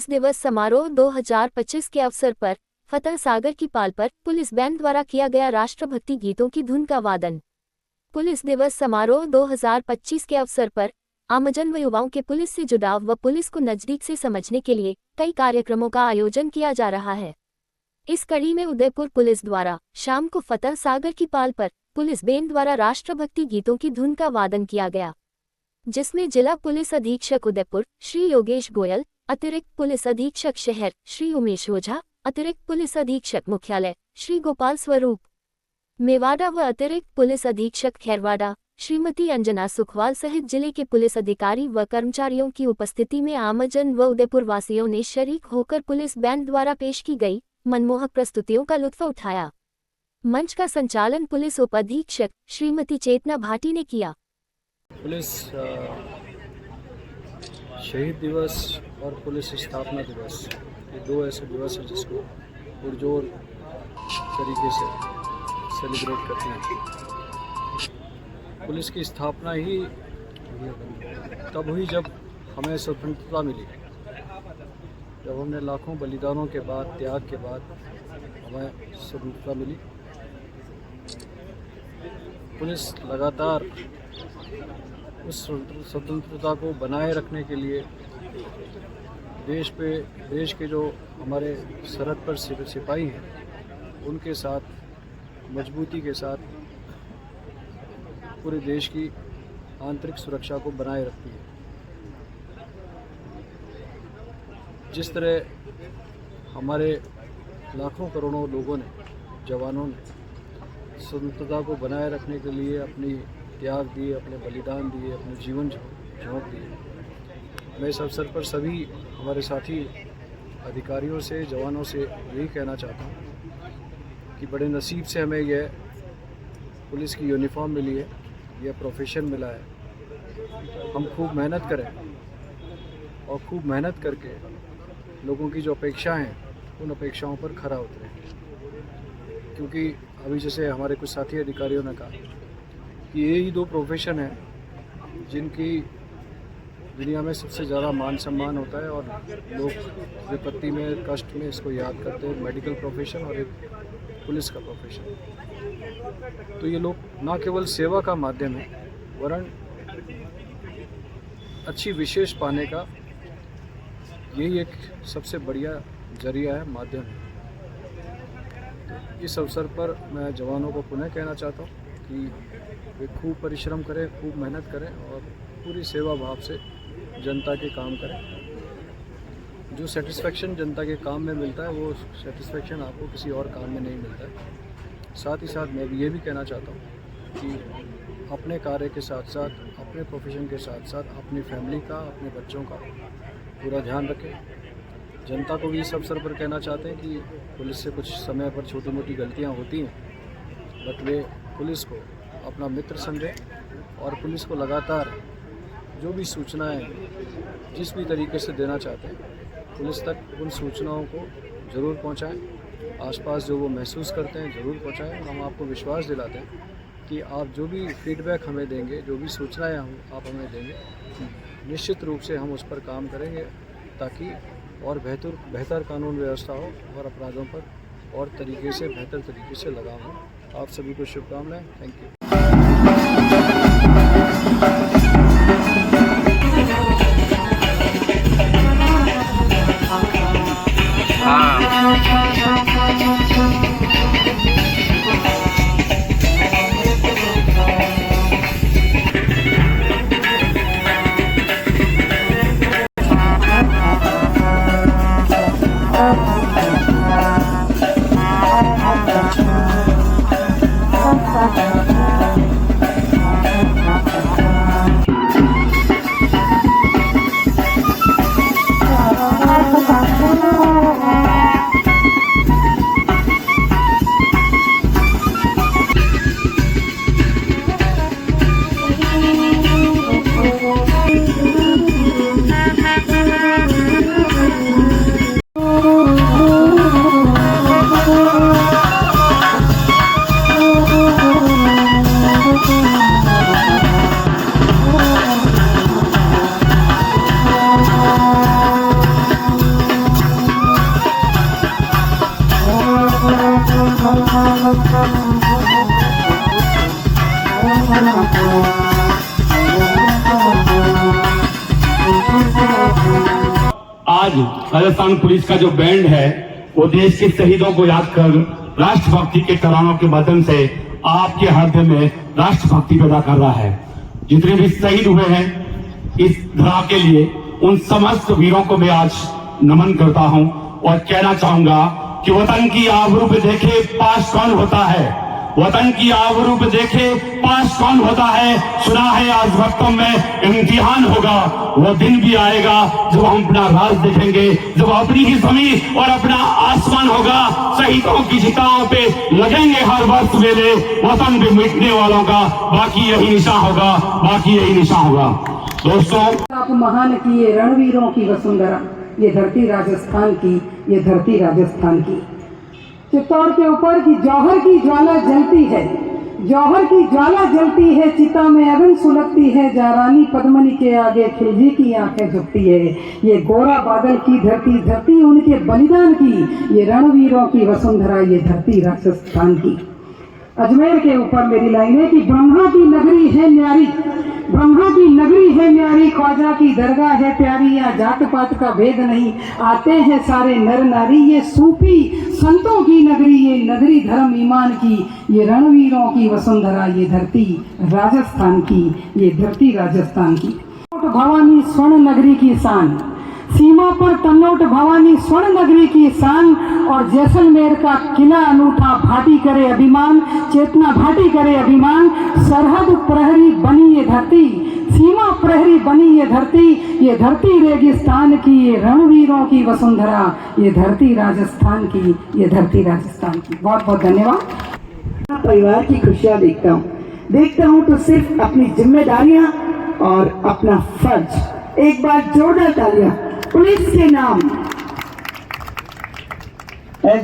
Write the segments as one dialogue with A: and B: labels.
A: Police दिवस समारोह 2025 के अवसर पर फतह सागर की पाल पर पुलिस बैंड द्वारा किया गया राष्ट्रभक्ति गीतों की धुन का वादन। पुलिस दिवस समारोह 2025 के अवसर पर आमजन व युवाओं के पुलिस से जुड़ाव व पुलिस को नजदीक से समझने के लिए कई कार्यक्रमों का आयोजन किया जा रहा है। इस कड़ी में उदयपुर पुलिस द्वारा शाम को फतह सागर की पाल पर पुलिस बैंड द्वारा राष्ट्रभक्ति गीतों की धुन का वादन किया गया, जिसमें जिला पुलिस अधीक्षक उदयपुर श्री योगेश गोयल, अतिरिक्त पुलिस अधीक्षक शहर श्री उमेश ओझा, अतिरिक्त पुलिस अधीक्षक मुख्यालय श्री गोपाल स्वरूप मेवाड़ा व अतिरिक्त पुलिस अधीक्षक खैरवाड़ा श्रीमती अंजना सुखवाल सहित जिले के पुलिस अधिकारी व कर्मचारियों की उपस्थिति में आमजन व उदयपुर वासियों ने शरीक होकर पुलिस बैंड द्वारा पेश की गई मनमोहक प्रस्तुतियों का लुत्फ उठाया। मंच का संचालन पुलिस उप अधीक्षक श्रीमती चेतना भाटी ने किया।
B: पुलिस शहीद दिवस और पुलिस स्थापना दिवस, ये दो ऐसे दिवस हैं जिसको पुरजोर तरीके से सेलिब्रेट करते हैं। पुलिस की स्थापना ही तब हुई जब हमें स्वतंत्रता मिली, जब हमने लाखों बलिदानों के बाद, त्याग के बाद हमें स्वतंत्रता मिली। पुलिस लगातार उस स्वतंत्रता को बनाए रखने के लिए देश के जो हमारे सरहद पर सिपाही हैं उनके साथ मजबूती के साथ पूरे देश की आंतरिक सुरक्षा को बनाए रखती है। जिस तरह हमारे लाखों करोड़ों लोगों ने, जवानों ने स्वतंत्रता को बनाए रखने के लिए अपनी त्याग दिए, अपने बलिदान दिए, अपने जीवन झोंक दिए। मैं इस अवसर पर सभी हमारे साथी अधिकारियों से, जवानों से यही कहना चाहता हूँ कि बड़े नसीब से हमें यह पुलिस की यूनिफॉर्म मिली है, यह प्रोफेशन मिला है। हम खूब मेहनत करें और खूब मेहनत करके लोगों की जो अपेक्षाएं हैं उन अपेक्षाओं पर खरा उतरें, क्योंकि अभी जैसे हमारे कुछ साथी अधिकारियों ने कहा कि यही दो प्रोफेशन हैं जिनकी दुनिया में सबसे ज़्यादा मान सम्मान होता है और लोग विपत्ति में, कष्ट में इसको याद करते हैं, मेडिकल प्रोफेशन और एक पुलिस का प्रोफेशन। तो ये लोग ना केवल सेवा का माध्यम है वरन अच्छी विशेष पाने का यही एक सबसे बढ़िया जरिया है, माध्यम है। तो इस अवसर पर मैं जवानों को पुनः कहना चाहता हूँ कि वे खूब परिश्रम करें, खूब मेहनत करें और पूरी सेवा भाव से जनता के काम करें। जो सेटिस्फेक्शन जनता के काम में मिलता है वो सेटिस्फेक्शन आपको किसी और काम में नहीं मिलता है। साथ ही साथ मैं भी ये भी कहना चाहता हूँ कि अपने कार्य के साथ साथ, अपने प्रोफेशन के साथ साथ अपनी फैमिली का, अपने बच्चों का पूरा ध्यान रखें। जनता को भी इस अवसर पर कहना चाहते हैं कि पुलिस से कुछ समय पर छोटी मोटी गलतियाँ होती हैं, बट वे पुलिस को अपना मित्र समझें और पुलिस को लगातार जो भी सूचनाएं जिस भी तरीके से देना चाहते हैं पुलिस तक उन सूचनाओं को ज़रूर पहुंचाएं। आसपास जो वो महसूस करते हैं ज़रूर पहुंचाएं। हम आपको विश्वास दिलाते हैं कि आप जो भी फीडबैक हमें देंगे, जो भी सूचनाएं आप हमें देंगे, निश्चित रूप से हम उस पर काम करेंगे ताकि और बेहतर कानून व्यवस्था हो और अपराधों पर और तरीके से, बेहतर तरीके से लगाम हो। आप सभी को शुभकामनाएं। Thank you.
C: Thank you. आज राजस्थान पुलिस का जो बैंड है वो देश के शहीदों को याद कर राष्ट्रभक्ति के तरानों के माध्यम से आपके हृदय में राष्ट्रभक्ति पैदा कर रहा है। जितने भी शहीद हुए हैं इस धरा के लिए, उन समस्त वीरों को मैं आज नमन करता हूं और कहना चाहूंगा कि वतन की आबरू पे देखे पास कौन होता है, वतन की आबरू पे देखे पास कौन होता है। सुना है आज वक्तों में इम्तिहान होगा, वो दिन भी आएगा जब हम अपना राज देखेंगे, जब अपनी ही जमीन और अपना आसमान होगा। शहीदों की चिताओं पे लगेंगे हर वर्ष मेले, वतन पे मिटने वालों का बाकी यही निशान होगा, बाकी यही निशान होगा। दोस्तों,
D: आप महान की ये रणवीरों की वसुंधरा, ये धरती राजस्थान की, ये धरती राजस्थान की। चित्तौड़ के ऊपर की जौहर की ज्वाला जलती है, जौहर की ज्वाला जलती है, चिता में अग्नि सुलगती है, जारानी पद्मनी के आगे खिलजी की आंखें झुकती है। ये गोरा बादल की धरती, धरती उनके बलिदान की, ये रणवीरों की वसुंधरा, ये धरती राजस्थान की। अजमेर के ऊपर मेरी लाइन है कि ब्रह्मा की नगरी है न्यारी, ब्रह्मा की नगरी है न्यारी, ख्वाजा की दरगाह है प्यारी, या जात पात का भेद नहीं, आते हैं सारे नर नारी। ये सूफी संतों की नगरी, ये नगरी धर्म ईमान की, ये रणवीरों की वसुंधरा, ये धरती राजस्थान की, ये धरती राजस्थान की। भवानी स्वर्ण नगरी की शान, सीमा पर तन्नोट भवानी स्वर्ण नगरी की शान, और जैसलमेर का किला अनूठा भाटी करे अभिमान, चेतना भाटी करे अभिमान। सरहद प्रहरी बनी ये धरती, सीमा प्रहरी बनी ये धरती रेगिस्तान की, ये रणवीरों की वसुंधरा, ये धरती राजस्थान की, ये धरती राजस्थान की। बहुत बहुत धन्यवाद।
E: परिवार की खुशियाँ देखता हूँ तो सिर्फ अपनी जिम्मेदारियां और अपना फर्ज। एक बार जोरदार तालियां पुलिस के नाम।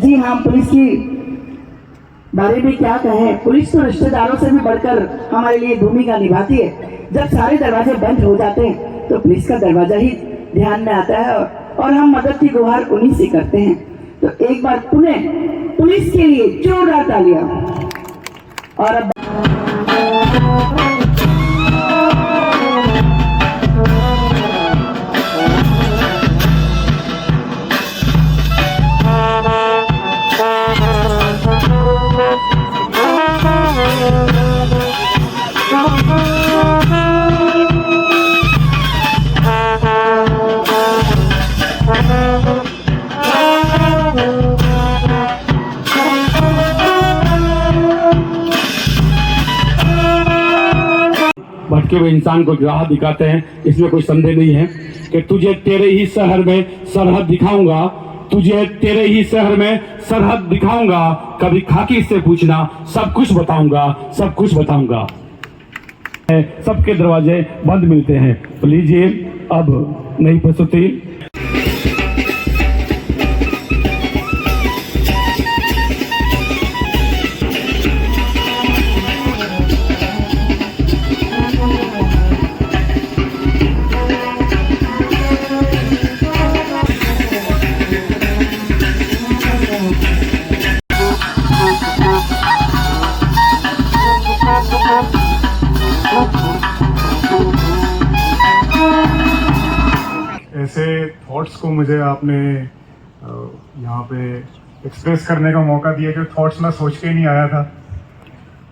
E: जी हाँ, पुलिस की बारे में क्या कहें, पुलिस तो रिश्तेदारों से भी बढ़कर हमारे लिए भूमिका निभाती है। जब सारे दरवाजे बंद हो जाते हैं तो पुलिस का दरवाजा ही ध्यान में आता है और हम मदद की गुहार उन्हीं से करते हैं। तो एक बार पुनः पुलिस के लिए जोरदार तालियां। और अब
C: भटके हुए इंसान को राह दिखाते हैं, इसमें कोई संदेह नहीं है कि तुझे तेरे ही शहर में सरहद दिखाऊंगा, तुझे तेरे ही शहर में सरहद दिखाऊंगा, कभी खाकी से पूछना, सब कुछ बताऊंगा, सब कुछ बताऊंगा। सबके दरवाजे बंद मिलते हैं। तो लीजिए अब नई प्रस्तुति।
F: ऐसे थॉट्स को मुझे आपने यहाँ पे एक्सप्रेस करने का मौका दिया, जो थॉट्स मैं सोच के नहीं आया था,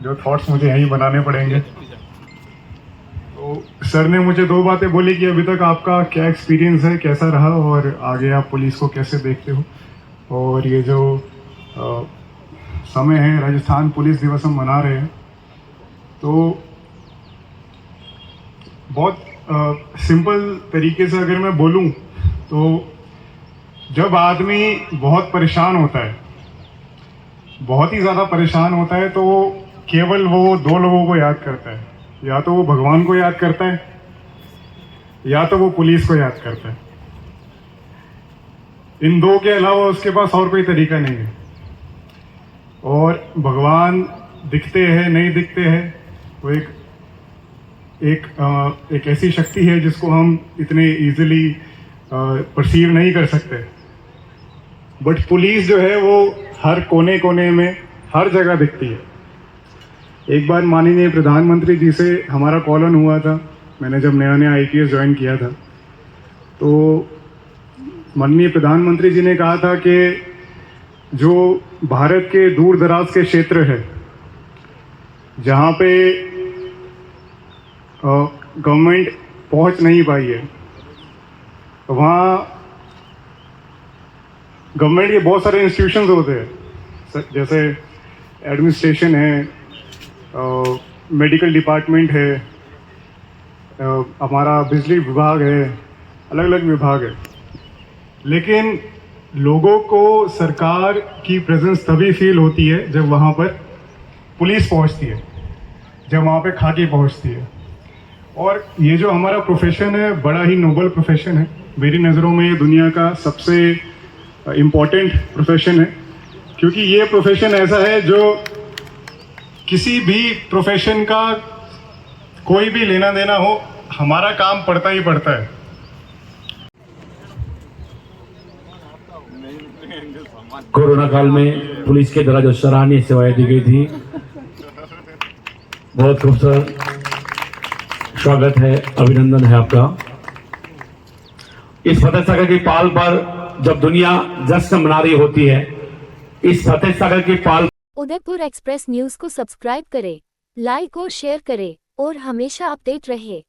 F: जो थॉट्स मुझे यहीं बनाने पड़ेंगे। तो सर ने मुझे दो बातें बोली कि अभी तक आपका क्या एक्सपीरियंस है, कैसा रहा, और आगे आप पुलिस को कैसे देखते हो। और ये जो समय है, राजस्थान पुलिस दिवस हम मना रहे हैं, तो बहुत सिंपल तरीके से अगर मैं बोलूं तो जब आदमी बहुत परेशान होता है, बहुत ही ज़्यादा परेशान होता है, तो वो केवल वो दो लोगों को याद करता है, या तो वो भगवान को याद करता है या तो वो पुलिस को याद करता है। इन दो के अलावा उसके पास और कोई तरीका नहीं है। और भगवान दिखते हैं नहीं दिखते हैं, वो एक ऐसी शक्ति है जिसको हम इतने इजीली परसीव नहीं कर सकते। बट पुलिस जो है वो हर कोने कोने में, हर जगह दिखती है। एक बार माननीय प्रधानमंत्री जी से हमारा कॉल ऑन हुआ था, मैंने जब नया IPS ज्वाइन किया था, तो माननीय प्रधानमंत्री जी ने कहा था कि जो भारत के दूर दराज के क्षेत्र है जहाँ पे गवर्नमेंट पहुँच नहीं पाई है, वहाँ गवर्नमेंट के बहुत सारे इंस्टीट्यूशंस होते हैं, जैसे एडमिनिस्ट्रेशन है, मेडिकल डिपार्टमेंट है, हमारा बिजली विभाग है, अलग अलग विभाग है। लेकिन लोगों को सरकार की प्रेजेंस तभी फील होती है जब वहाँ पर पुलिस पहुँचती है, जब वहाँ पे खाकी पहुँचती है। और ये जो हमारा प्रोफेशन है बड़ा ही नोबल प्रोफेशन है, मेरी नज़रों में ये दुनिया का सबसे इम्पोर्टेंट प्रोफेशन है, क्योंकि ये प्रोफेशन ऐसा है जो किसी भी प्रोफेशन का कोई भी लेना देना हो, हमारा काम पड़ता ही पड़ता है।
C: कोरोना काल में पुलिस के द्वारा जो सराहनीय सेवाएं दी गई थी, बहुत खूबसूरत, स्वागत है, अभिनंदन है आपका। इस फतेह सागर की पाल पर जब दुनिया जश्न मना रही होती है, इस फतेह सागर की पाल
A: उदयपुर एक्सप्रेस न्यूज को सब्सक्राइब करें, लाइक और शेयर करें और हमेशा अपडेट रहे।